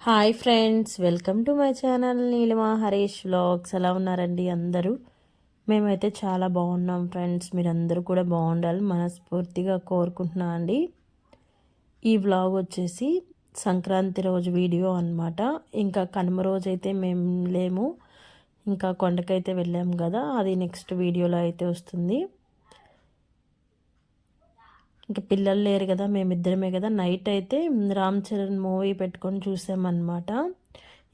Hi friends, welcome to my channel Neelima Harish vlogs. ఎలా ఉన్నారండి అందరూ? మేమైతే చాలా బాగున్నాం ఫ్రెండ్స్. మీరందరూ కూడా బాగుండాలి మనస్ఫూర్తిగా కోరుకుంటున్నా అండి. ఈ వ్లాగ్ వచ్చేసి సంక్రాంతి రోజు వీడియో అనమాట. ఇంకా కనుమ రోజు అయితే మేము లేము, ఇంకా కొండకైతే వెళ్ళాము కదా, అది నెక్స్ట్ వీడియోలో అయితే వస్తుంది. ఇంకా పిల్లలు లేరు కదా, మేమిద్దరమే కదా. నైట్ అయితే రామ్ చరణ్ మూవీ పెట్టుకొని చూసామన్నమాట.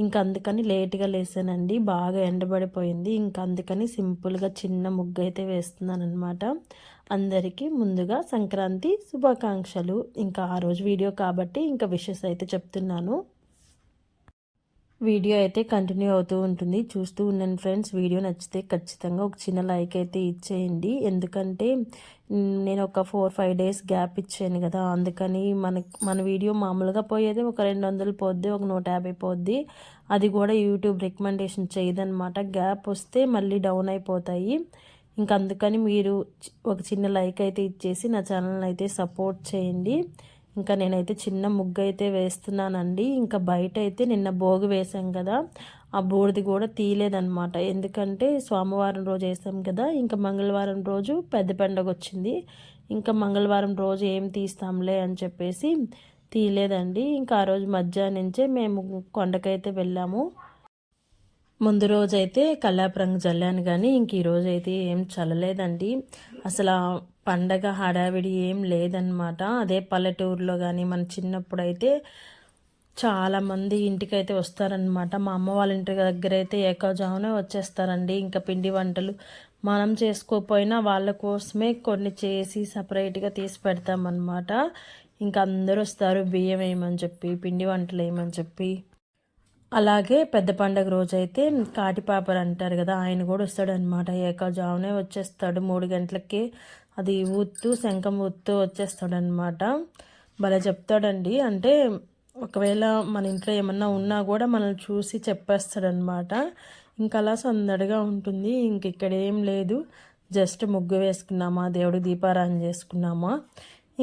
ఇంకా అందుకని లేట్గా లేసానండి, బాగా ఎండబడిపోయింది. ఇంకా అందుకని సింపుల్గా చిన్న ముగ్గు అయితే వేస్తున్నాను అనమాట. అందరికీ ముందుగా సంక్రాంతి శుభాకాంక్షలు. ఇంకా ఆ రోజు వీడియో కాబట్టి ఇంకా విషెస్ అయితే చెప్తున్నాను. వీడియో అయితే కంటిన్యూ అవుతూ ఉంటుంది, చూస్తూ ఉన్నాను ఫ్రెండ్స్. వీడియో నచ్చితే ఖచ్చితంగా ఒక చిన్న లైక్ అయితే ఇచ్చేయండి. ఎందుకంటే నేను ఒక 4-5 డేస్ గ్యాప్ ఇచ్చాను కదా, అందుకని మన వీడియో మామూలుగా పోయేది ఒక 200 పోద్ది, ఒక 150 పోద్ది. అది కూడా యూట్యూబ్ రికమెండేషన్ చేయదనమాట. గ్యాప్ వస్తే మళ్ళీ డౌన్ అయిపోతాయి. ఇంకా అందుకని మీరు ఒక చిన్న లైక్ అయితే ఇచ్చేసి నా ఛానల్ని అయితే సపోర్ట్ చేయండి. ఇంకా నేనైతే చిన్న ముగ్గు అయితే వేస్తున్నానండి. ఇంకా బయట అయితే నిన్న భోగి వేసాం కదా, ఆ బూడిది కూడా తీయలేదనమాట. ఎందుకంటే సోమవారం రోజు వేసాం కదా, ఇంకా మంగళవారం రోజు పెద్ద పండగ వచ్చింది. ఇంకా మంగళవారం రోజు ఏం తీస్తాంలే అని చెప్పేసి తీయలేదండి. ఇంకా ఆ రోజు మధ్యాహ్నం నుంచే మేము కొండకైతే వెళ్ళాము. ముందు రోజైతే కల్లాపు రంగు చల్లాను, కానీ ఇంక ఈరోజు అయితే ఏం చల్లలేదండి. అసలు పండగ హడావిడి ఏం లేదనమాట. అదే పల్లెటూరులో కానీ మన చిన్నప్పుడు అయితే చాలామంది ఇంటికైతే వస్తారనమాట. మా అమ్మ వాళ్ళ ఇంటి దగ్గర అయితే ఏకజామునే వచ్చేస్తారండి. ఇంకా పిండి వంటలు మనం చేసుకోకపోయినా వాళ్ళ కోసమే కొన్ని చేసి సపరేట్గా తీసి పెడతామన్నమాట. ఇంకా అందరూ వస్తారు బియ్యం వేయమని చెప్పి, పిండి వంటలు వేయమని చెప్పి. అలాగే పెద్ద పండగ రోజైతే కాటిపాపర్ అంటారు కదా, ఆయన కూడా వస్తాడనమాట. ఏకజామునే వచ్చేస్తాడు 3 గంటలకి. అది ఊత్తు శంఖం ఊత్తు వచ్చేస్తాడనమాట. భలే చెప్తాడండి. అంటే ఒకవేళ మన ఇంట్లో ఏమన్నా ఉన్నా కూడా మనల్ని చూసి చెప్పేస్తాడనమాట. ఇంకా అలా సందడిగా ఉంటుంది. ఇంక ఇక్కడ ఏం లేదు, జస్ట్ ముగ్గు వేసుకున్నామా, దేవుడికి దీపారాధన చేసుకున్నామా,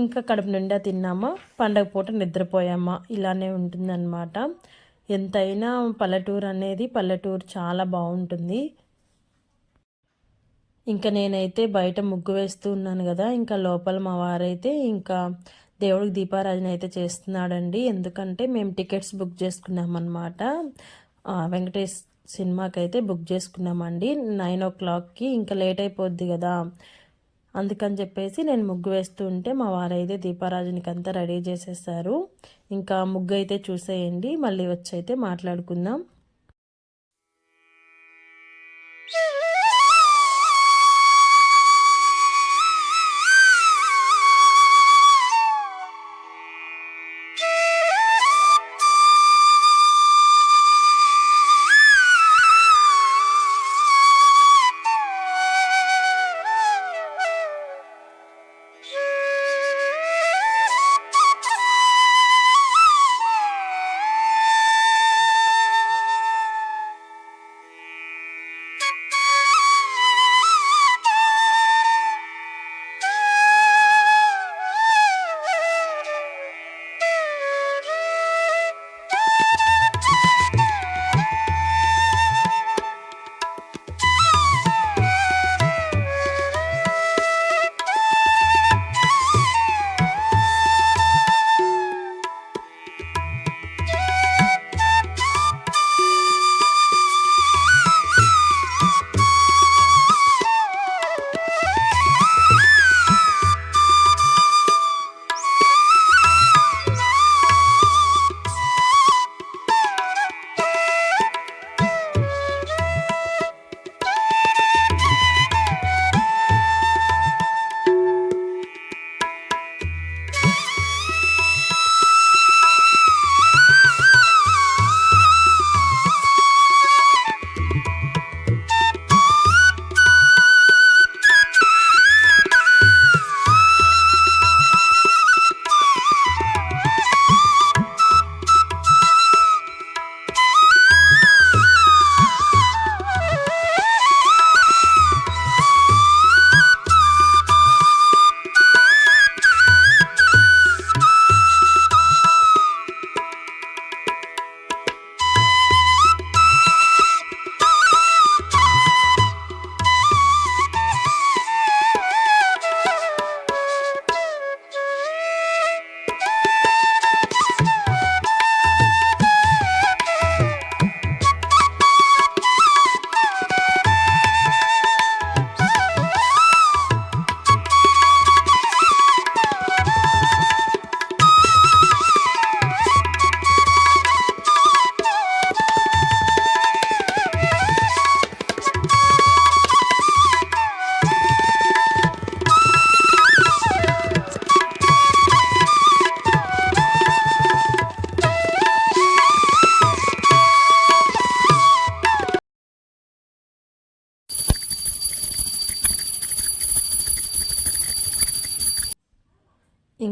ఇంకా కడుపు నిండా తిన్నామా, పండగ పూట నిద్రపోయామా, ఇలానే ఉంటుందన్నమాట. ఎంతైనా పల్లెటూరు అనేది పల్లెటూరు చాలా బాగుంటుంది. ఇంకా నేనైతే బయట ముగ్గు వేస్తూ ఉన్నాను కదా, ఇంకా లోపల మా వారైతే ఇంకా దేవుడికి దీపారాధన అయితే చేస్తున్నాడండి. ఎందుకంటే మేము టికెట్స్ బుక్ చేసుకున్నామన్నమాట. వెంకటేష్ సినిమాకి అయితే బుక్ చేసుకున్నామండి 9 o'clockకి. ఇంకా లేట్ అయిపోద్ది కదా, అందుకని చెప్పేసి నేను ముగ్గు వేస్తూ ఉంటే మా వారైతే దీపారాజునికి అంతా రెడీ చేసేసారు. ఇంకా ముగ్గు అయితే చూసేయండి, మళ్ళీ వచ్చి అయితే మాట్లాడుకుందాం.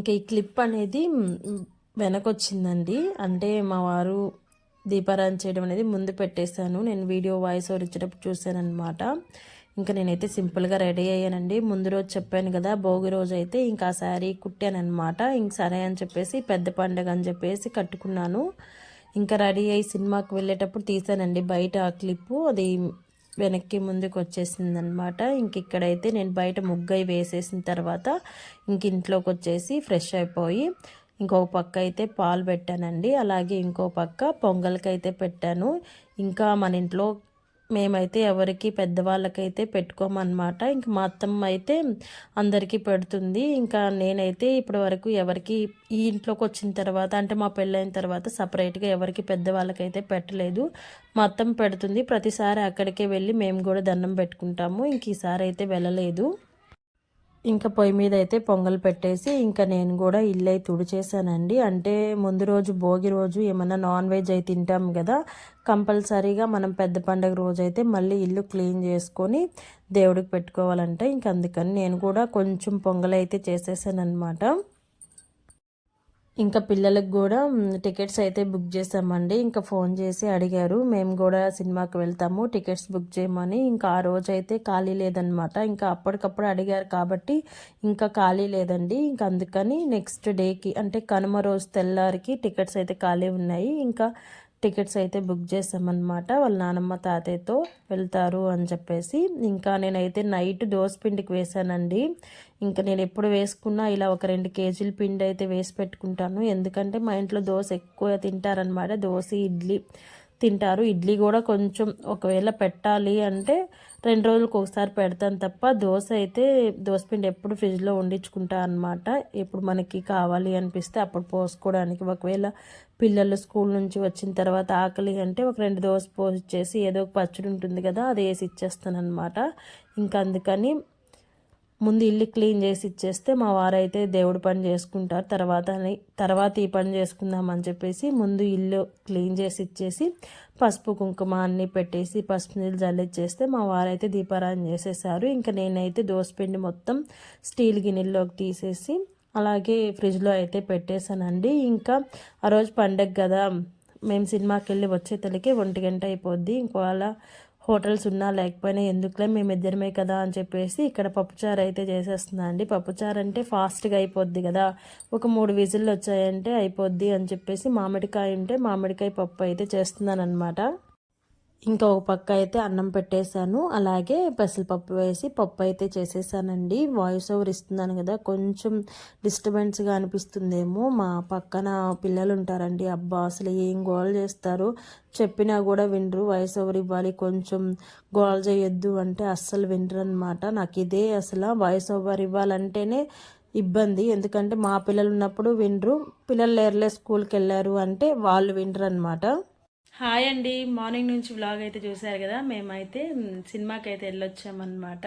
ఇంకా ఈ క్లిప్ అనేది వెనకొచ్చిందండి. అంటే మా వారు దీపారాధన చేయడం అనేది ముందు పెట్టేశాను. నేను వీడియో వాయిస్ ఓవర్ ఇచ్చేటప్పుడు చూశానమాట. ఇంకా నేనైతే సింపుల్గా రెడీ అయ్యానండి. ముందు రోజు చెప్పాను కదా, భోగి రోజు అయితే ఇంకా ఆ శారీ కుట్టానమాట. ఇంక సరే అని చెప్పేసి పెద్ద పండుగ అని చెప్పేసి కట్టుకున్నాను. ఇంకా రెడీ అయ్యి సినిమాకి వెళ్ళేటప్పుడు తీసానండి బయట ఆ క్లిప్పు. అది వెనక్కి ముందుకు వచ్చేసింది అనమాట. ఇంక ఇక్కడైతే నేను బయట ముగ్గై వేసేసిన తర్వాత ఇంక ఇంట్లోకి వచ్చేసి ఫ్రెష్ అయిపోయి ఇంకొక పక్క అయితే పాలు పెట్టానండి. అలాగే ఇంకో పక్క పొంగల్కి అయితే పెట్టాను. ఇంకా మన ఇంట్లో మేమైతే ఎవరికి పెద్దవాళ్ళకైతే పెట్టుకోమన్నమాట. ఇంక మా అత్తమ్మ అయితే అందరికీ పెడుతుంది. ఇంకా నేనైతే ఇప్పటి వరకు ఎవరికి ఈ ఇంట్లోకి వచ్చిన తర్వాత అంటే మా పెళ్ళైన తర్వాత సపరేట్గా ఎవరికి పెద్దవాళ్ళకైతే పెట్టలేదు. మా అత్తమ్మ పెడుతుంది. ప్రతిసారి అక్కడికే వెళ్ళి మేము కూడా దండం పెట్టుకుంటాము. ఇంక ఈసారి అయితే వెళ్ళలేదు. ఇంకా పొయ్యి మీద అయితే పొంగల్ పెట్టేసి ఇంకా నేను కూడా ఇల్లు అయితే తుడిచేసానండి. అంటే ముందు రోజు భోగి రోజు ఏమన్నా నాన్ వెజ్ అయితే తింటాం కదా, కంపల్సరీగా మనం పెద్ద పండుగ రోజు అయితే మళ్ళీ ఇల్లు క్లీన్ చేసుకొని దేవుడికి పెట్టుకోవాలంటే ఇంక అందుకని నేను కూడా కొంచెం పొంగల్ అయితే చేసేసాను అనమాట. ఇంకా పిల్లలకు కూడా టికెట్స్ అయితే బుక్ చేసామండి. ఇంకా ఫోన్ చేసి అడిగారు, మేము కూడా సినిమాకి వెళ్తాము టికెట్స్ బుక్ చేయమని. ఇంకా ఆ రోజు అయితే ఖాళీ లేదనమాట. ఇంకా అప్పటికప్పుడు అడిగారు కాబట్టి ఇంకా ఖాళీ లేదండి. ఇంకా అందుకని నెక్స్ట్ డేకి అంటే కనుమ రోజు తెల్లారికి టికెట్స్ అయితే ఖాళీ ఉన్నాయి. ఇంకా టికెట్స్ అయితే బుక్ చేసామన్నమాట. వాళ్ళ నానమ్మ తాతయ్యతో వెళ్తారు అని చెప్పేసి. ఇంకా నేనైతే నైట్ దోసపిండికి వేసానండి. ఇంకా నేను ఎప్పుడు వేసుకున్నా ఇలా ఒక 2 కేజీల పిండి అయితే వేసి పెట్టుకుంటాను. ఎందుకంటే మా ఇంట్లో దోశ ఎక్కువ తింటారనమాట. దోశ ఇడ్లీ తింటారు. ఇడ్లీ కూడా కొంచెం ఒకవేళ పెట్టాలి అంటే 2 రోజులకు ఒకసారి పెడతాను తప్ప దోసపిండి ఎప్పుడు ఫ్రిడ్జ్లో వండించుకుంటా అనమాట. ఎప్పుడు మనకి కావాలి అనిపిస్తే అప్పుడు పోసుకోవడానికి. ఒకవేళ పిల్లలు స్కూల్ నుంచి వచ్చిన తర్వాత ఆకలి అంటే ఒక 2 దోశ పోసిచ్చేసి ఏదో ఒక పచ్చడి ఉంటుంది కదా, అది వేసి ఇచ్చేస్తాను అనమాట. ఇంకా అందుకని ముందు ఇల్లు క్లీన్ చేసి ఇచ్చేస్తే మా వారైతే దేవుడి పని చేసుకుంటారు. తర్వాత ఈ పని చేసుకుందామని చెప్పేసి ముందు ఇల్లు క్లీన్ చేసి ఇచ్చేసి పసుపు కుంకుమ అన్నీ పెట్టేసి పసుపు నీళ్ళు జల్లిచ్చేస్తే మా వారైతే దీపారాధన చేసేసారు. ఇంకా నేనైతే దోసపిండి మొత్తం స్టీల్ గిన్నెల్లోకి తీసేసి అలాగే ఫ్రిడ్జ్లో అయితే పెట్టేశానండి. ఇంకా ఆ రోజు పండగ కదా, మేము సినిమాకి వెళ్ళి వచ్చేతలకి 1 గంట అయిపోద్ది. ఇంకోవేళ హోటల్స్ ఉన్నా లేకపోయినా ఎందుకులే మేమిద్దరమే కదా అని చెప్పేసి ఇక్కడ పప్పుచారు అయితే చేసేస్తున్నా అండి. పప్పుచారు అంటే ఫాస్ట్గా అయిపోద్ది కదా, ఒక 3 విజిల్లు వచ్చాయంటే అయిపోద్ది అని చెప్పేసి మామిడికాయ ఉంటే మామిడికాయ పప్పు అయితే చేస్తున్నాను అనమాట. ఇంకా ఒక పక్క అయితే అన్నం పెట్టేశాను. అలాగే పెసరపప్పు వేసి పప్పు అయితే చేసేసానండి. వాయిస్ ఓవర్ ఇస్తున్నాను కదా, కొంచెం డిస్టర్బెన్స్గా అనిపిస్తుందేమో. మా పక్కన పిల్లలు ఉంటారండి, అబ్బా అసలు ఏం గోల చేస్తారు, చెప్పినా కూడా వినరు. వాయిస్ ఓవర్ ఇవ్వాలి, కొంచెం గోల చేయొద్దు అంటే అస్సలు వినరు అనమాట. నాకు ఇదే అసలు వాయిస్ ఓవర్ ఇవ్వాలంటేనే ఇబ్బంది. ఎందుకంటే మా పిల్లలు ఉన్నప్పుడు వినరు, పిల్లలు లేరులే స్కూల్కి వెళ్ళారు అంటే వాళ్ళు వినరు అనమాట. హాయ్ అండి, మార్నింగ్ నుంచి వ్లాగ్ అయితే చూసారు కదా. మేమైతే సినిమాకి అయితే వెళ్ళొచ్చామన్నమాట.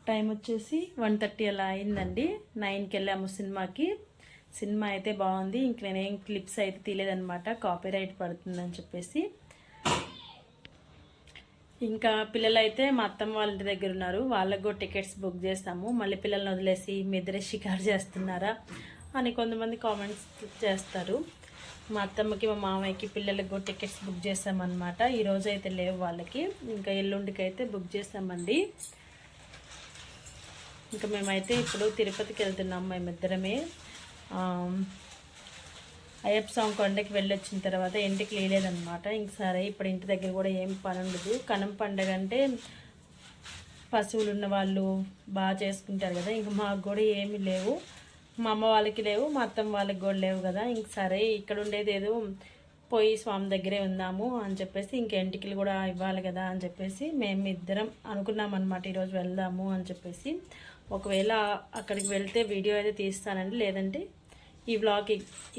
టైం వచ్చేసి 1:30 అలా అయిందండి. 9కి వెళ్ళాము సినిమాకి. సినిమా అయితే బాగుంది. ఇంక నేనేం క్లిప్స్ అయితే తీయలేదనమాట, కాపీరైట్ పడుతుందని చెప్పేసి. ఇంకా పిల్లలు అయితే మా అత్తమ్మ వాళ్ళ ఇంటి దగ్గర ఉన్నారు, వాళ్ళకు కూడా టికెట్స్ బుక్ చేస్తాము. మళ్ళీ పిల్లల్ని వదిలేసి మీ ఇద్దరే షికారు చేస్తున్నారా అని కొంతమంది కామెంట్స్ చేస్తారు. మా అత్తమ్మకి మా మామయ్యకి పిల్లలకు కూడా టికెట్స్ బుక్ చేసామన్నమాట. ఈరోజు అయితే లేవు వాళ్ళకి, ఇంకా ఎల్లుండికి అయితే బుక్ చేసామండి. ఇంకా మేమైతే ఇప్పుడు తిరుపతికి వెళ్తున్నాము మేమిద్దరమే. అయ్యప్ప స్వామి కొండకి వెళ్ళొచ్చిన తర్వాత ఇంటికి లేదనమాట. ఇంక సరే ఇప్పుడు ఇంటి దగ్గర కూడా ఏం పని ఉండదు. కనం పండగ అంటే పశువులు ఉన్న వాళ్ళు బాగా చేసుకుంటారు కదా, ఇంక మాకు కూడా ఏమీ లేవు. మా అమ్మ వాళ్ళకి లేవు, మా అత్తమ్మ వాళ్ళకి కూడా లేవు కదా. ఇంక సరే ఇక్కడ ఉండేది ఏదో పోయి స్వామి దగ్గరే ఉందాము అని చెప్పేసి ఇంక ఎంటికలు కూడా ఇవ్వాలి కదా అని చెప్పేసి మేము ఇద్దరం అనుకున్నాం అనమాట, ఈరోజు వెళ్దాము అని చెప్పేసి. ఒకవేళ అక్కడికి వెళ్తే వీడియో అయితే తీస్తానండి, లేదంటే ఈ వ్లాగ్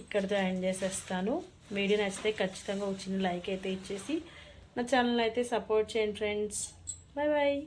ఇక్కడితో ఎండ్ చేసేస్తాను. వీడియో నచ్చితే ఖచ్చితంగా ఒక చిన్న లైక్ అయితే ఇచ్చేసి నా ఛానల్ అయితే సపోర్ట్ చేయండి ఫ్రెండ్స్. Bye bye.